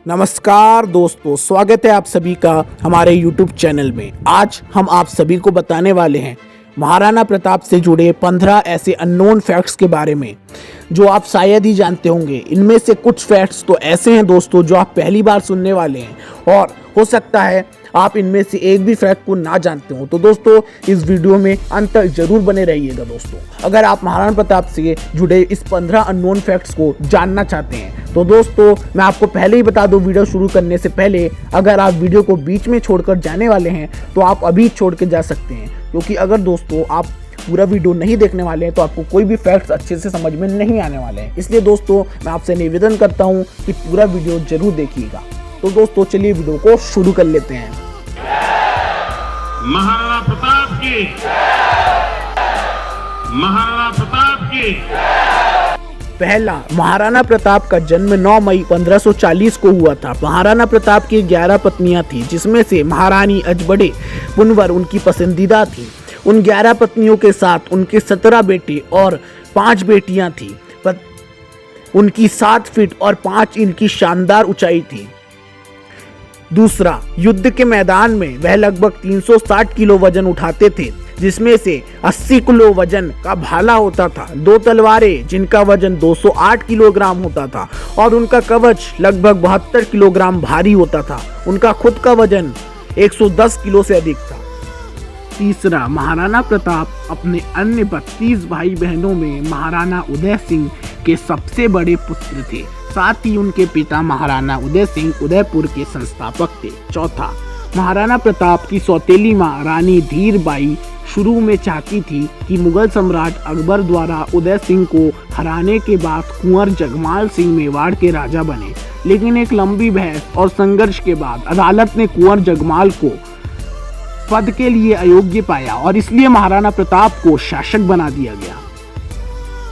नमस्कार दोस्तों, स्वागत है आप सभी का हमारे YouTube चैनल में। आज हम आप सभी को बताने वाले हैं महाराणा प्रताप से जुड़े 15 ऐसे अननोन फैक्ट्स के बारे में जो आप शायद ही जानते होंगे। इनमें से कुछ फैक्ट्स तो ऐसे हैं दोस्तों जो आप पहली बार सुनने वाले हैं और हो सकता है आप इनमें से एक भी फैक्ट को ना जानते हो। तो दोस्तों इस वीडियो में अंत तक जरूर बने रहिएगा दोस्तों, अगर आप महाराणा प्रताप से जुड़े इस 15 अननोन फैक्ट्स को जानना चाहते हैं। तो दोस्तों मैं आपको पहले ही बता दूं, वीडियो शुरू करने से पहले अगर आप वीडियो को बीच में छोड़कर जाने वाले हैं तो आप अभी छोड़ के जा सकते हैं, क्योंकि अगर दोस्तों आप पूरा वीडियो नहीं देखने वाले हैं तो आपको कोई भी फैक्ट्स अच्छे से समझ में नहीं आने वाले हैं। इसलिए दोस्तों मैं आपसे निवेदन करता हूं कि पूरा वीडियो जरूर देखिएगा। तो दोस्तों चलिए वीडियो को शुरू कर लेते हैं। महाराणा प्रताप की, महाराणा प्रताप की। पहला, महाराणा प्रताप का जन्म 9 मई 1540 को हुआ था। महाराणा प्रताप की 11 पत्नियां थी, जिसमें से महारानी अजबड़े पुनवर उनकी पसंदीदा थी। उन 11 पत्नियों के साथ उनके 17 बेटे और 5 बेटियां थी। उनकी 7 फीट और 5 इंच की शानदार ऊंचाई थी। दूसरा, युद्ध के मैदान में वह लगभग 360 किलो वजन उठाते थे, जिसमें से 80 किलो वजन का भाला होता था, 2 तलवारें जिनका वजन 208 किलोग्राम होता था और उनका कवच लगभग 72 किलोग्राम भारी होता था। उनका खुद का वजन 110 किलो से अधिक था। तीसरा, महाराणा प्रताप अपने अन्य 32 भाई बहनों में महाराणा उदय सिंह के सबसे बड़े पुत्र थे। साथ ही उनके पिता महाराणा उदय सिंह उदयपुर के संस्थापक थे। चौथा, महाराणा प्रताप की सौतेली मां रानी धीर बाई शुरू में चाहती थी कि मुगल सम्राट अकबर द्वारा उदय सिंह को हराने के बाद कुंवर जगमाल सिंह मेवाड़ के राजा बने, लेकिन एक लंबी बहस और संघर्ष के बाद अदालत ने कुंवर जगमाल को पद के लिए अयोग्य पाया और इसलिए महाराणा प्रताप को शासक बना दिया गया।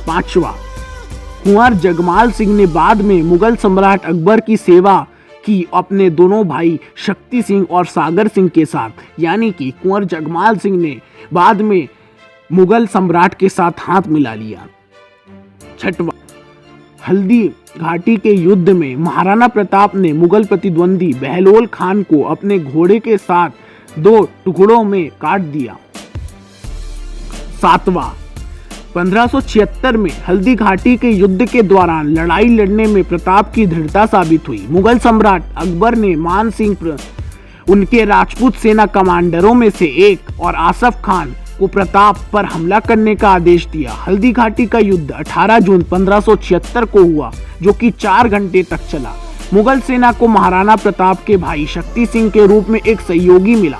पांचवा, कुंवर जगमाल सिंह ने बाद में मुगल सम्राट अकबर की सेवा की अपने दोनों भाई शक्ति सिंह और सागर सिंह के साथ, यानी कि कुंवर जगमाल सिंह ने बाद में मुगल सम्राट के साथ हाथ मिला लिया। छठवां, हल्दी घाटी के युद्ध में महाराणा प्रताप ने मुगल प्रतिद्वंदी बहलोल खान को अपने घोड़े के साथ 2 टुकड़ों में काट दिया। सातवां, 1576 में हल्दी घाटी के युद्ध के दौरान लड़ाई लड़ने में प्रताप की दृढ़ता साबित हुई। मुगल सम्राट अकबर ने मान सिंह, उनके राजपूत सेना कमांडरों में से एक, और आसफ खान को प्रताप पर हमला करने का आदेश दिया। हल्दी घाटी का युद्ध 18 जून 1576 को हुआ, जो कि 4 घंटे तक चला। मुगल सेना को महाराणा प्रताप के भाई शक्ति सिंह के रूप में एक सहयोगी मिला,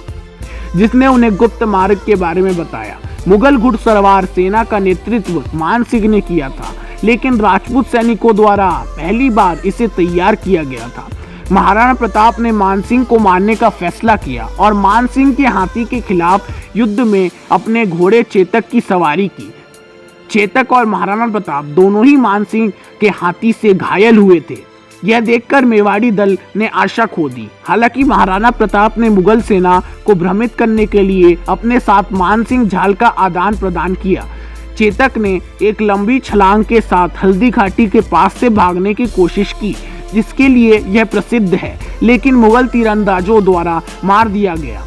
जिसने उन्हें गुप्त मार्ग के बारे में बताया। मुगल घुड़सवार सेना का नेतृत्व मान सिंह ने किया था, लेकिन राजपूत सैनिकों द्वारा पहली बार इसे तैयार किया गया था। महाराणा प्रताप ने मान सिंह को मारने का फैसला किया और मान सिंह के हाथी के खिलाफ युद्ध में अपने घोड़े चेतक की सवारी की। चेतक और महाराणा प्रताप दोनों ही मान सिंह के हाथी से घायल हुए थे। यह देखकर मेवाड़ी दल ने आशा खो दी। हालांकि महाराणा प्रताप ने मुगल सेना को भ्रमित करने के लिए अपने साथ मान सिंह झाल का आदान प्रदान किया। चेतक ने एक लंबी छलांग के साथ हल्दी घाटी के पास से भागने की कोशिश की, जिसके लिए यह प्रसिद्ध है, लेकिन मुगल तीरंदाजों द्वारा मार दिया गया।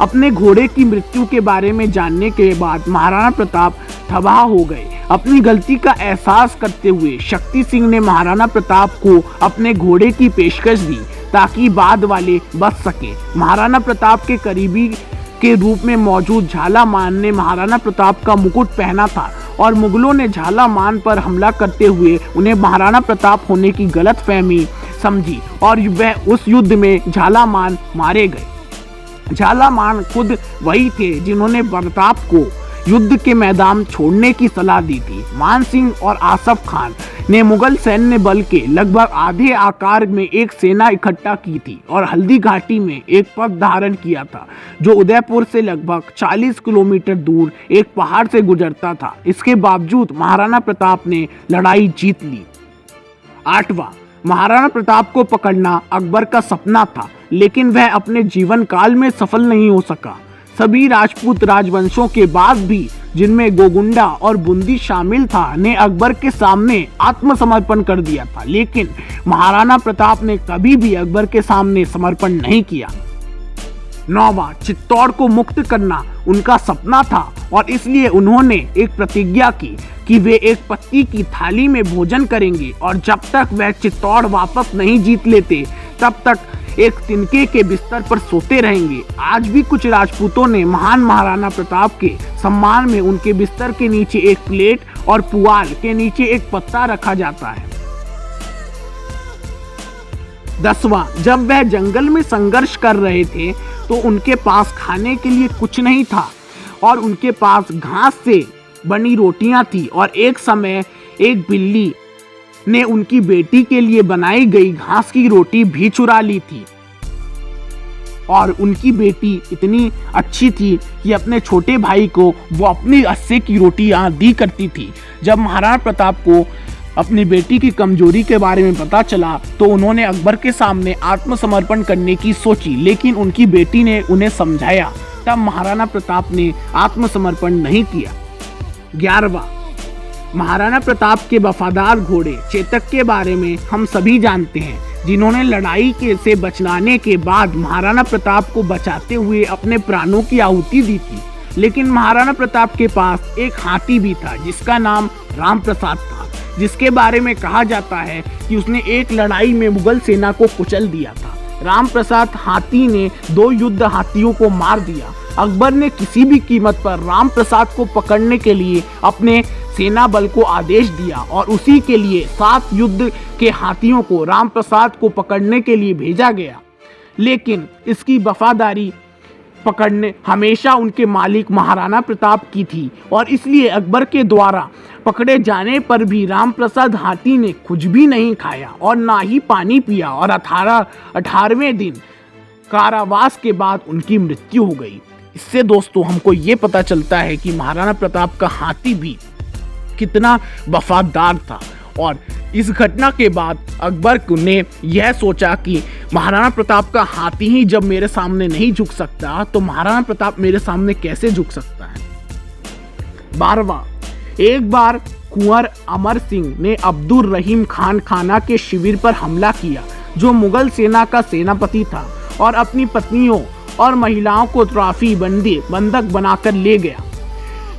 अपने घोड़े की मृत्यु के बारे में जानने के बाद महाराणा प्रताप तबाह हो गए। अपनी गलती का एहसास करते हुए शक्ति सिंह ने महाराणा प्रताप को अपने घोड़े की पेशकश दी ताकि बाद वाले बच सके। महाराणा प्रताप के करीबी के रूप में मौजूद झाला मान ने महाराणा प्रताप का मुकुट पहना था और मुगलों ने झाला मान पर हमला करते हुए उन्हें महाराणा प्रताप होने की गलतफहमी समझी और वह उस युद्ध में झाला मान मारे गए। झाला मान खुद वही थे जिन्होंने प्रताप को युद्ध के मैदान छोड़ने की सलाह दी थी। मान सिंह और आसफ खान ने मुगल सैन्य बल के लगभग आधे आकार में एक सेना इकट्ठा की थी और हल्दी घाटी में एक पथ धारण किया था, जो उदयपुर से लगभग 40 किलोमीटर दूर एक पहाड़ से गुजरता था। इसके बावजूद महाराणा प्रताप ने लड़ाई जीत ली। 8वां, महाराणा प्रताप को पकड़ना अकबर का सपना था, लेकिन वह अपने जीवन काल में सफल नहीं हो सका। सभी राजपूत राजवंशों के बाद भी, जिनमें गोगुंडा और बूंदी शामिल था, ने अकबर के सामने आत्मसमर्पण कर दिया था, लेकिन महाराणा प्रताप ने कभी भी अकबर के सामने समर्पण नहीं किया। 9वां, चित्तौड़ को मुक्त करना उनका सपना था और इसलिए उन्होंने एक प्रतिज्ञा की कि वे एक पत्ती की थाली में भोजन करेंगे और जब तक वह चित्तौड़ वापस नहीं जीत लेते तब तक एक तिनके के बिस्तर पर सोते रहेंगे। आज भी कुछ राजपूतों ने महान महाराणा प्रताप के सम्मान में उनके बिस्तर के नीचे एक प्लेट और पुआल के नीचे एक पत्ता रखा जाता है। 10वां, जब वह जंगल में संघर्ष कर रहे थे तो उनके पास खाने के लिए कुछ नहीं था और उनके पास घास से बनी रोटियां थी और एक समय एक बिल्ली ने उनकी बेटी के लिए बनाई गई घास की रोटी भी चुरा ली थी और उनकी बेटी इतनी अच्छी थी कि अपने छोटे भाई को वो अपनी अस्से की रोटियां दी करती थी। जब महाराणा प्रताप को अपनी बेटी की कमजोरी के बारे में पता चला तो उन्होंने अकबर के सामने आत्मसमर्पण करने की सोची, लेकिन उनकी बेटी ने उन्हें समझाया। तब महाराणा प्रताप ने आत्मसमर्पण नहीं किया। 11वां, महाराणा प्रताप के वफादार घोड़े चेतक के बारे में हम सभी जानते हैं, जिन्होंने लड़ाई से बचने के बाद महाराणा प्रताप को बचाते हुए अपने प्राणों की आहुति दी थी। लेकिन महाराणा प्रताप के पास एक हाथी भी था जिसका नाम राम प्रसाद था, जिसके बारे में कहा जाता है कि उसने एक लड़ाई में मुगल सेना को कुचल दिया था। राम प्रसाद हाथी ने 2 युद्ध हाथियों को मार दिया। अकबर ने किसी भी कीमत पर राम प्रसाद को पकड़ने के लिए अपने सेना बल को आदेश दिया और उसी के लिए 7 युद्ध के हाथियों को राम प्रसाद को पकड़ने के लिए भेजा गया, लेकिन इसकी वफादारी पकड़ने हमेशा उनके मालिक महाराणा प्रताप की थी और इसलिए अकबर के द्वारा पकड़े जाने पर भी राम प्रसाद हाथी ने कुछ भी नहीं खाया और ना ही पानी पिया और 18वें दिन कारावास के बाद उनकी मृत्यु हो गई। इससे दोस्तों हमको ये पता चलता है कि महाराणा प्रताप का हाथी भी कितना वफादार था और इस घटना के बाद अकबर ने यह सोचा कि महाराणा प्रताप का हाथी ही जब मेरे सामने नहीं झुक सकता तो महाराणा प्रताप मेरे सामने कैसे झुक सकता है। 12वां, एक बार कुंवर अमर सिंह ने अब्दुल रहीम खान खाना के शिविर पर हमला किया, जो मुगल सेना का सेनापति था, और अपनी पत्नियों और महिलाओं को त्राफी बंधक बनाकर ले गया।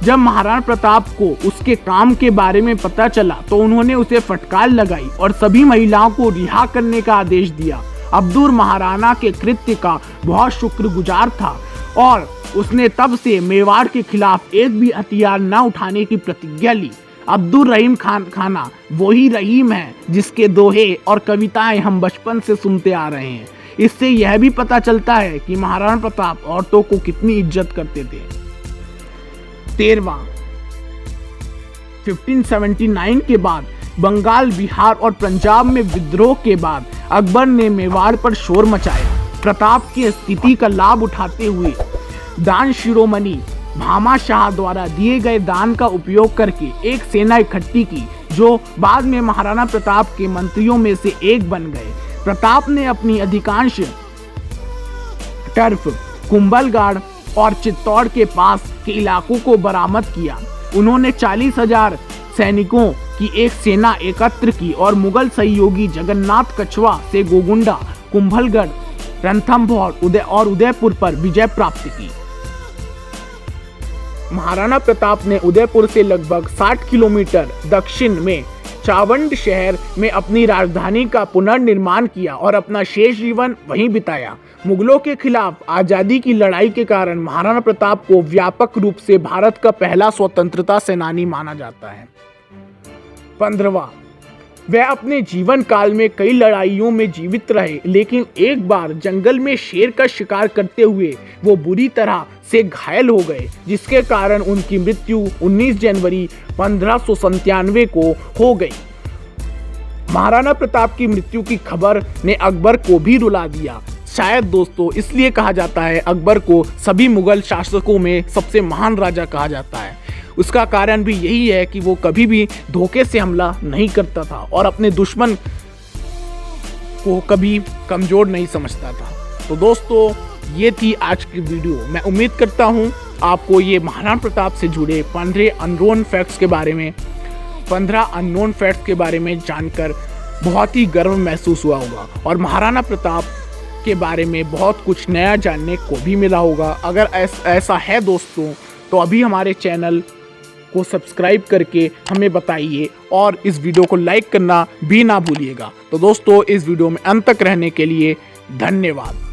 जब महाराणा प्रताप को उसके काम के बारे में पता चला तो उन्होंने उसे फटकार लगाई और सभी महिलाओं को रिहा करने का आदेश दिया। अब्दुल महाराणा के कृत्य का बहुत शुक्रगुजार था और उसने तब से मेवाड़ के खिलाफ एक भी हथियार न उठाने की प्रतिज्ञा ली। अब्दुल रहीम खाना वही रहीम है जिसके दोहे और कविताएं हम बचपन से सुनते आ रहे हैं। इससे यह भी पता चलता है कि महाराणा प्रताप औरतों को कितनी इज्जत करते थे। 13वां, 1579 के बाद बंगाल, बिहार और पंजाब में विद्रोह के बाद अकबर ने मेवाड़ पर शोर मचाया। प्रताप की स्थिति का लाभ उठाते हुए दान शिरोमणि भामा शाह द्वारा दिए गए दान का उपयोग करके एक सेना इकट्ठी की, जो बाद में महाराणा प्रताप के मंत्रियों में से एक बन गए। प्रताप ने अपनी अधिकांश टर्फ कुंभलगढ़ और चित्तौड़ के पास के इलाकों को बरामद किया। उन्होंने 40,000 सैनिकों की एक सेना एकत्र की और मुगल सहयोगी जगन्नाथ कछवा से गोगुंडा, कुंभलगढ़, रणथंभौर और उदयपुर पर विजय प्राप्त की। महाराणा प्रताप ने उदयपुर से लगभग 60 किलोमीटर दक्षिण में चावंड शहर में अपनी राजधानी का पुनर्निर्माण किया और अपना शेष जीवन वहीं बिताया। मुगलों के खिलाफ आज़ादी की लड़ाई के कारण महाराणा प्रताप को व्यापक रूप से भारत का पहला स्वतंत्रता सेनानी माना जाता है। 15वां, वह अपने जीवन काल में कई लड़ाइयों में जीवित रहे, लेकिन एक बार जंगल में शेर का शिकार करते हुए वो बुरी तरह से घायल हो गए, जिसके कारण उनकी मृत्यु 19 जनवरी 1597 को हो गई। महाराणा प्रताप की मृत्यु की खबर ने अकबर को भी रुला दिया। शायद दोस्तों इसलिए कहा जाता है अकबर को सभी मुगल शासकों में सबसे महान राजा कहा जाता है। उसका कारण भी यही है कि वो कभी भी धोखे से हमला नहीं करता था और अपने दुश्मन को कभी कमजोर नहीं समझता था। तो दोस्तों ये थी आज की वीडियो। मैं उम्मीद करता हूँ आपको ये महाराणा प्रताप से जुड़े 15 अननोन फैक्ट्स के बारे में जानकर बहुत ही गर्व महसूस हुआ होगा और महाराणा प्रताप के बारे में बहुत कुछ नया जानने को भी मिला होगा। अगर ऐसा है दोस्तों तो अभी हमारे चैनल को सब्सक्राइब करके हमें बताइए और इस वीडियो को लाइक करना भी ना भूलिएगा। तो दोस्तों इस वीडियो में अंत तक रहने के लिए धन्यवाद।